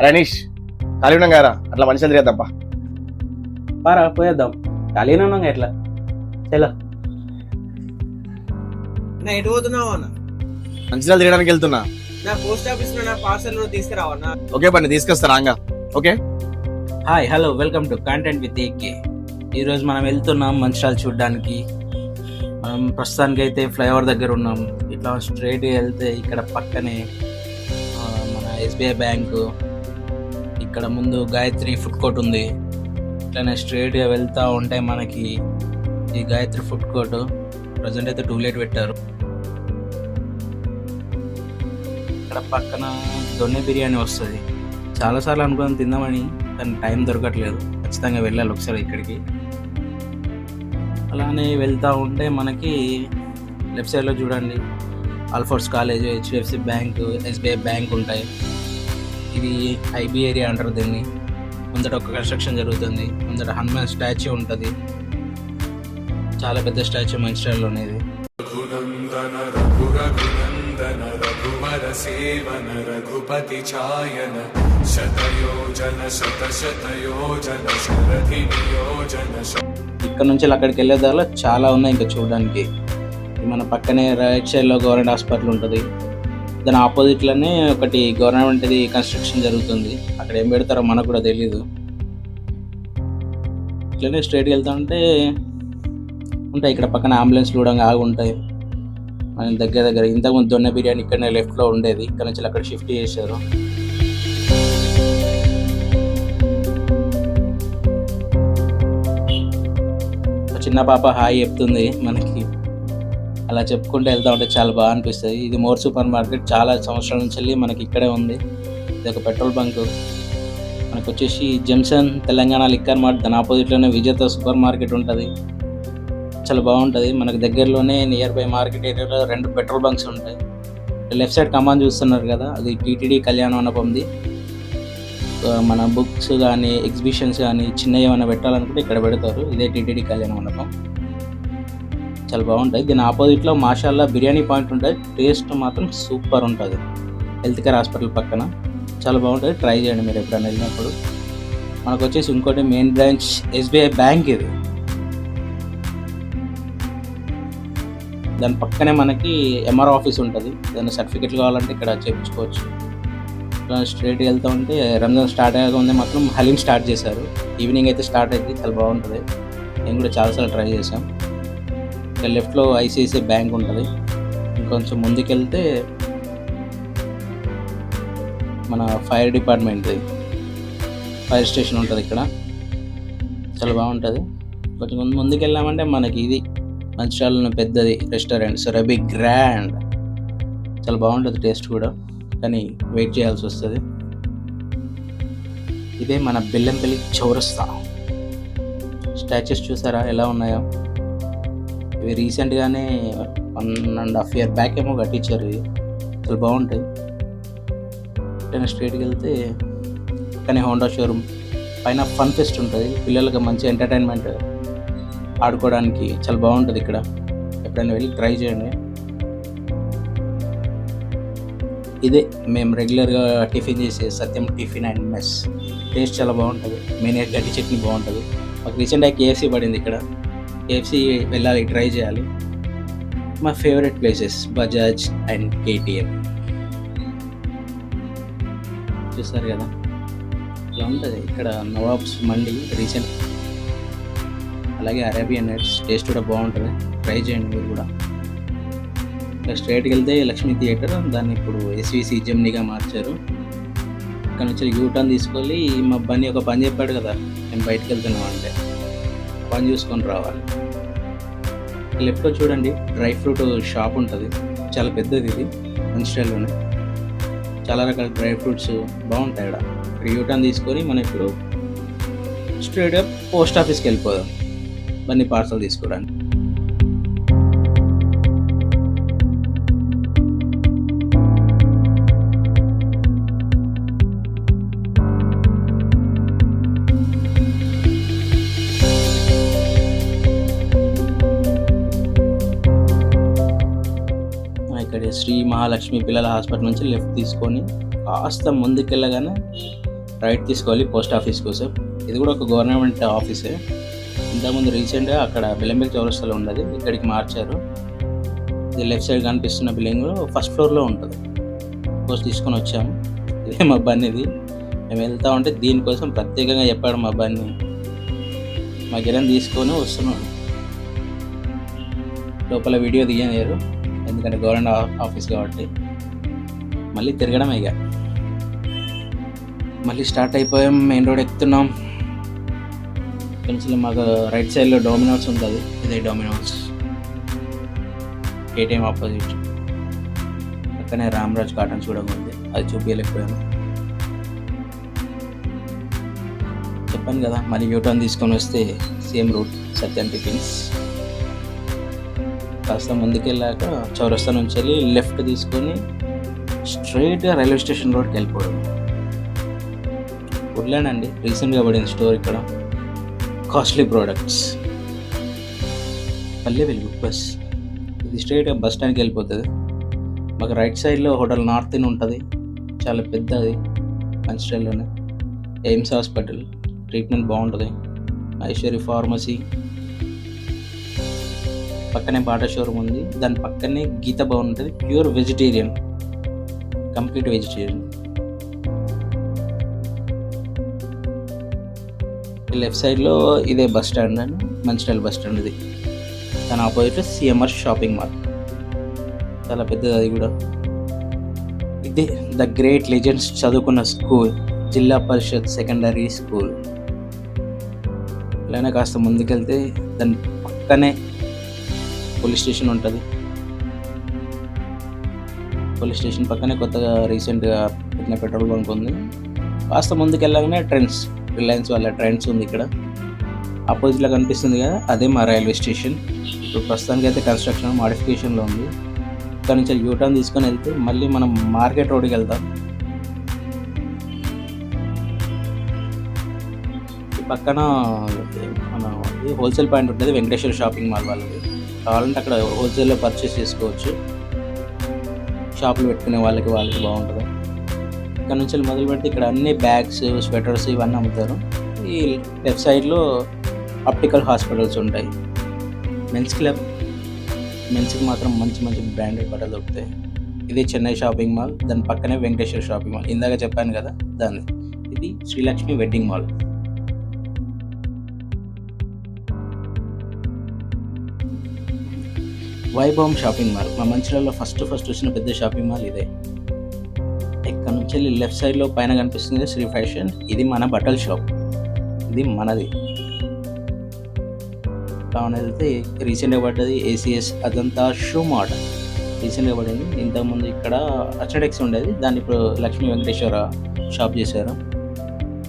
అనీష్ ఖాళీ ఉన్నాం కదా అట్లా మంచిగా తిరిగేద్దాంపా. పారా పోయేద్దాం, ఖాళీనే ఉన్నాం ఎట్లా చలో. నా ఎటు పోతున్నావు అన్న? మంచిగా తిరగడానికి వెళ్తున్నా. నా పోస్ట్ ఆఫీస్ లో నా పార్సల్ తీసుకురావన్నా? ఓకే పని తీసుకొస్తా రాంగా. Okay hi hello welcome to content with AK. ఈరోజు మనం వెళ్తున్నాం మంచిర్యాల చూడడానికి. మనం ప్రస్తుతానికి అయితే ఫ్లైఓవర్ దగ్గర ఉన్నాం. ఇట్లా స్ట్రైట్గా వెళ్తే ఇక్కడ పక్కనే మన ఎస్బీఐ బ్యాంకు, ఇక్కడ ముందు గాయత్రి ఫుడ్ కోర్ట్ ఉంది. ఇట్లానే స్ట్రైట్గా వెళ్తూ ఉంటే మనకి ఈ గాయత్రి ఫుడ్ కోర్ట్ ప్రజెంట్ అయితే టూలెట్ పెట్టారు. ఇక్కడ పక్కన దొన్నె బిర్యానీ వస్తుంది. చాలాసార్లు అనుకుని తిందామని కానీ టైం దొరకట్లేదు. ఖచ్చితంగా వెళ్ళాలి ఒకసారి ఇక్కడికి. అలానే వెళ్తూ ఉంటే మనకి లెఫ్ట్ సైడ్లో చూడండి Alphores college, HDFC bank, SBI bank ఉంటాయి. ఇది ఐబీ ఏరియా అంటారు దీన్ని. ముందట ఒక కన్స్ట్రక్షన్ జరుగుతుంది. ముందట హనుమాన్ స్టాచ్యూ ఉంటుంది. చాలా పెద్ద స్టాచ్యూ మంచిర్యాలలో అనేది. రఘుపతి ఛాయన శతయోజన శతశతయోజన శరథి నియోజన. ఇక్కడ నుంచి అక్కడికి వెళ్ళే దారిలో చాలా ఉన్నాయి ఇంకా చూడడానికి. మన పక్కనే రైట్ సైడ్లో గవర్నమెంట్ హాస్పిటల్ ఉంటుంది. దాని ఆపోజిట్లోనే ఒకటి గవర్నమెంట్ది కన్స్ట్రక్షన్ జరుగుతుంది. అక్కడ ఏం పెడతారో మనకు కూడా తెలీదు. ఇట్లనే స్ట్రైట్కి వెళ్తా ఉంటే ఉంటాయి ఇక్కడ పక్కన అంబులెన్స్లు కూడా ఆగి ఉంటాయి. మన దగ్గర ఇంతకుముందు దొన్నె బిర్యానీ ఇక్కడనే లెఫ్ట్లో ఉండేది. ఇక్కడ నుంచి అక్కడ షిఫ్ట్ చేశారు. చిన్న పాప హాయ్ చెప్తుంది మనకి. అలా చెప్పుకుంటూ వెళ్తూ ఉంటే చాలా బాగా అనిపిస్తుంది. ఇది మోర్ సూపర్ మార్కెట్. చాలా సంవత్సరాల నుంచి వెళ్ళి మనకి ఇక్కడే ఉంది. ఇది ఒక పెట్రోల్ బంక్. మనకు వచ్చేసి జంక్షన్ తెలంగాణ లిక్కర్ మార్ట్, దాని ఆపోజిట్లోనే విజేత సూపర్ మార్కెట్ ఉంటుంది. చాలా బాగుంటుంది. మనకు దగ్గరలోనే నియర్ బై మార్కెట్ ఏరియాలో 2 పెట్రోల్ బంక్స్ ఉంటాయి. లెఫ్ట్ సైడ్ కమాన్ చూస్తున్నారు కదా, అది టీటీడీ కళ్యాణ మండపంది. మన బుక్స్ కానీ ఎగ్జిబిషన్స్ కానీ చిన్న ఏమైనా పెట్టాలనుకుంటే ఇక్కడ పెడతారు. ఇదే టీటీడీ కళ్యాణ మండపం. చాలా బాగుంటుంది. దీని ఆపోజిట్లో మాషాల్లా బిర్యానీ పాయింట్ ఉంటుంది. టేస్ట్ మాత్రం సూపర్ ఉంటుంది. హెల్త్ కేర్ హాస్పిటల్ పక్కన చాలా బాగుంటుంది. ట్రై చేయండి మీరు ఎప్పుడైనా వెళ్ళినప్పుడు. మనకు వచ్చేసి ఇంకోటి మెయిన్ బ్రాంచ్ ఎస్బీఐ బ్యాంక్. ఇది దాని పక్కనే మనకి ఎంఆర్ ఆఫీస్ ఉంటుంది. దాని సర్టిఫికెట్లు కావాలంటే ఇక్కడ చేయించుకోవచ్చు. ఇలా స్ట్రైట్గా వెళ్తూ ఉంటే రంజాన్ స్టార్ట్ అయ్యాక ఉంది మాత్రం హలీం స్టార్ట్ చేశారు. ఈవినింగ్ అయితే స్టార్ట్ అయింది. చాలా బాగుంటుంది. నేను కూడా చాలాసార్లు ట్రై చేసాం. ఇక్కడ లెఫ్ట్లో ఐసిఐసిఐ బ్యాంక్ ఉంటుంది. ఇంకొంచెం ముందుకెళ్తే మన ఫైర్ డిపార్ట్మెంట్ది ఫైర్ స్టేషన్ ఉంటుంది. ఇక్కడ చాలా బాగుంటుంది. కొంచెం ముందుకు వెళ్ళామంటే మనకి ఇది మంచిర్యాలలో పెద్దది రెస్టారెంట్ సురభి గ్రాండ్. చాలా బాగుంటుంది టేస్ట్ కూడా, కానీ వెయిట్ చేయాల్సి వస్తుంది. ఇదే మన బెల్లంపల్లి చౌరస్తా. స్టాచ్యూస్ చూసారా ఎలా ఉన్నాయో. ఇవి రీసెంట్గానే 1.5 year బ్యాక్ ఏమో కట్టించారు. ఇవి చాలా బాగుంటాయి. ఎక్కడైనా స్ట్రైట్కి వెళ్తే కానీ హోండా షోరూమ్ పైన ఫన్ ఫెస్ట్ ఉంటుంది. పిల్లలకి మంచి ఎంటర్టైన్మెంట్ ఆడుకోవడానికి చాలా బాగుంటుంది. ఇక్కడ ఎప్పుడైనా వెళ్ళి ట్రై చేయండి. ఇదే మేము రెగ్యులర్గా టిఫిన్ చేసే సత్యం టిఫిన్ అండ్ మెస్. టేస్ట్ చాలా బాగుంటుంది. మెయిన్ గట్టి చట్నీ బాగుంటుంది. మాకు రీసెంట్గా కేఎఫ్సీ పడింది ఇక్కడ. కేఎఫ్సీ వెళ్ళాలి, ట్రై చేయాలి. మా favourite places Bajaj and KTM చూస్తారు కదా, ఇలా ఉంటుంది. ఇక్కడ నవాబ్స్ మండి రీసెంట్, అలాగే అరేబియన్ నైట్స్. టేస్ట్ కూడా బాగుంటుంది. ట్రై చేయండి మీరు కూడా. ఇక్కడ స్ట్రైట్కి వెళ్తే లక్ష్మీ థియేటర్, దాన్ని ఇప్పుడు ఎస్విసి జెమ్నీగా మార్చారు. ఇక్కడ నుంచి యూటర్న్ తీసుకొని మా బన్నీ ఒక పని చెప్పాడు కదా, నేను బయటకు వెళ్తున్నాం అంటే పని చూసుకొని రావాలి. లెఫ్ట్లో చూడండి డ్రై ఫ్రూట్ షాప్ ఉంటుంది. చాలా పెద్దది ఇది మంచిర్యాలలోనే. చాలా రకాల డ్రై ఫ్రూట్స్ బాగుంటాయి. ఇక్కడ యూటర్న్ తీసుకొని మనం ఇప్పుడు స్ట్రైట్గా పోస్ట్ ఆఫీస్కి వెళ్ళిపోదాం బన్నీ పార్సల్ తీసుకోవడానికి. ఇక్కడ శ్రీ మహాలక్ష్మి పిల్లల హాస్పిటల్ నుంచి లెఫ్ట్ తీసుకొని కాస్త ముందుకెళ్ళగానే రైట్ తీసుకోవాలి పోస్ట్ ఆఫీస్ కోసం. ఇది కూడా ఒక గవర్నమెంట్ ఆఫీసే. ఇంతకుముందు రీసెంట్గా అక్కడ బెల్లంపల్లి చౌరస్తాలో ఉండదు, ఇక్కడికి మార్చారు. ఇది లెఫ్ట్ సైడ్ కనిపిస్తున్న బిల్డింగ్ ఫస్ట్ ఫ్లోర్లో ఉంటుంది. పోస్ట్ తీసుకొని వచ్చాము. ఇదే మా బండిది. మేము వెళ్తా ఉంటే దీనికోసం ప్రత్యేకంగా చెప్పాడు మా బండి. మా గిరణ్ తీసుకొని వస్తున్నాడు. లోపల వీడియో తీయలేరు ఎందుకంటే గవర్నమెంట్ ఆఫీస్ కాబట్టి. మళ్ళీ తిరగడం ఇక మళ్ళీ స్టార్ట్ అయిపోయాం. మెయిన్ రోడ్ ఎక్కుతున్నాం. కొంచెం మాకు రైట్ సైడ్లో డొమినోస్ ఉంటుంది. ఇదే డొమినోస్ కేటీఎం ఆపోజిట్. పక్కనే రామరాజ్ కాటన్స్ కూడా ఉంది, అది చూపించలేకపోయాను. చెప్పాను కదా మళ్ళీ యూటర్న్ తీసుకొని వస్తే సేమ్ రూట్ సత్యం టిఫిన్స్. కాస్త ముందుకెళ్ళాక చౌరస్తా నుంచి వెళ్ళి లెఫ్ట్ తీసుకొని స్ట్రైట్గా రైల్వే స్టేషన్ రోడ్కి వెళ్ళిపోవడం. వుడ్లాండ్ అండి, రీసెంట్గా పడింది స్టోర్ ఇక్కడ. Costly products. Palle Velugu bus. ఇది స్ట్రైట్గా బస్ స్టాండ్కి వెళ్ళిపోతుంది. మాకు రైట్ సైడ్లో హోటల్ నార్త్ ఇన్ ఉంటుంది, చాలా పెద్దది, మంచి స్టైల్లోనే. ఎయిమ్స్ హాస్పిటల్, ట్రీట్మెంట్ బాగుంటుంది. ఐశ్వర్య ఫార్మసీ, పక్కనే బాటా షోరూమ్ ఉంది. దాని పక్కనే గీతా భవన్ ఉంటుంది, pure vegetarian, complete vegetarian. Left సైడ్లో ఇదే బస్ స్టాండ్ అని, మంచిర్యాల బస్ స్టాండ్. ఇది దాని ఆపోజిట్లో సిఎంఆర్ షాపింగ్ మాల్, చాలా పెద్దది అది కూడా. ఇదే ద గ్రేట్ లెజెండ్స్ చదువుకున్న స్కూల్, జిల్లా పరిషత్ సెకండరీ స్కూల్. ఇలానే కాస్త ముందుకెళ్తే దాని పక్కనే పోలీస్ స్టేషన్ ఉంటుంది. పోలీస్ స్టేషన్ పక్కనే కొత్తగా రీసెంట్గా పెట్టిన పెట్రోల్ బంక్ ఉంది. కాస్త ముందుకెళ్ళగానే ట్రెండ్స్, రిలయన్స్ వాళ్ళ ట్రెండ్స్ ఉంది ఇక్కడ. ఆపోజిట్లో కనిపిస్తుంది కదా, అదే మా రైల్వే స్టేషన్. ఇప్పుడు ప్రస్తుతానికి అయితే కన్స్ట్రక్షన్ మాడిఫికేషన్లో ఉంది. ఇక్కడ నుంచి యూటర్న్ తీసుకొని వెళ్తే మళ్ళీ మనం మార్కెట్ రోడ్కి వెళ్తాం. ఈ పక్కన మన హోల్సేల్ పాయింట్ ఉంటుంది, వెంకటేశ్వర షాపింగ్ మాల్ వాళ్ళది. కావాలంటే అక్కడ హోల్సేల్లో పర్చేస్ చేసుకోవచ్చు. షాపులు పెట్టుకునే వాళ్ళకి బాగుంటుంది. ఇక్కడ నుంచి మొదలు పెడితే ఇక్కడ అన్ని బ్యాగ్స్, స్వెటర్స్ ఇవన్నీ అమ్ముతారు. ఈ లెఫ్ట్ సైడ్లో ఆప్టికల్ హాస్పిటల్స్ ఉంటాయి. మెన్స్ క్లబ్, మెన్స్కి మాత్రం మంచి మంచి బ్రాండెడ్ బట్టలు దొరుకుతాయి. ఇది చెన్నై షాపింగ్ మాల్, దాని పక్కనే వెంకటేశ్వర షాపింగ్ మాల్. ఇందాక చెప్పాను కదా దాన్ని. ఇది శ్రీలక్ష్మి వెడ్డింగ్ మాల్. వైభవం షాపింగ్ మాల్ మా మంచిర్యాలలో ఫస్ట్ వచ్చిన పెద్ద షాపింగ్ మాల్ ఇదే. ఇక్కడ నుంచి వెళ్ళి లెఫ్ట్ సైడ్లో పైన కనిపిస్తుంది శ్రీ ఫ్యాషన్. ఇది మన బట్టల షాప్, ఇది మనది. టౌన్ వెళ్తే రీసెంట్గా పడ్డది ఏసీఎస్, అదంతా షూ మోడల్ రీసెంట్గా పడింది. ఇంతకుముందు ఇక్కడ అచడెక్స్ ఉండేది, దాన్ని ఇప్పుడు లక్ష్మీ వెంకటేశ్వర షాప్ చేశారు.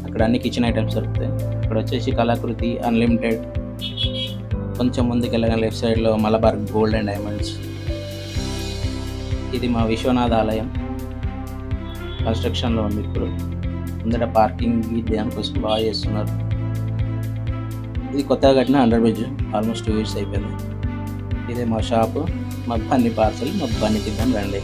అక్కడ అన్ని కిచెన్ ఐటమ్స్ దొరుకుతాయి. ఇక్కడ వచ్చేసి కళాకృతి, అన్లిమిటెడ్. కొంచెం ముందుకు వెళ్ళగానే లెఫ్ట్ సైడ్లో మలబార్ గోల్డ్ అండ్ డైమండ్స్. ఇది మా విశ్వనాథ ఆలయం, కన్స్ట్రక్షన్లో ఉంది. ఇప్పుడు ముందట పార్కింగ్ దానికోసం బాగా చేస్తున్నారు. ఇది కొత్తగా కట్టిన అండర్ బ్రిడ్జ్, ఆల్మోస్ట్ 2 years అయిపోయింది. ఇదే మా షాపు. మా బండి పార్సల్, మా బండికి ఇద్దాం రండి.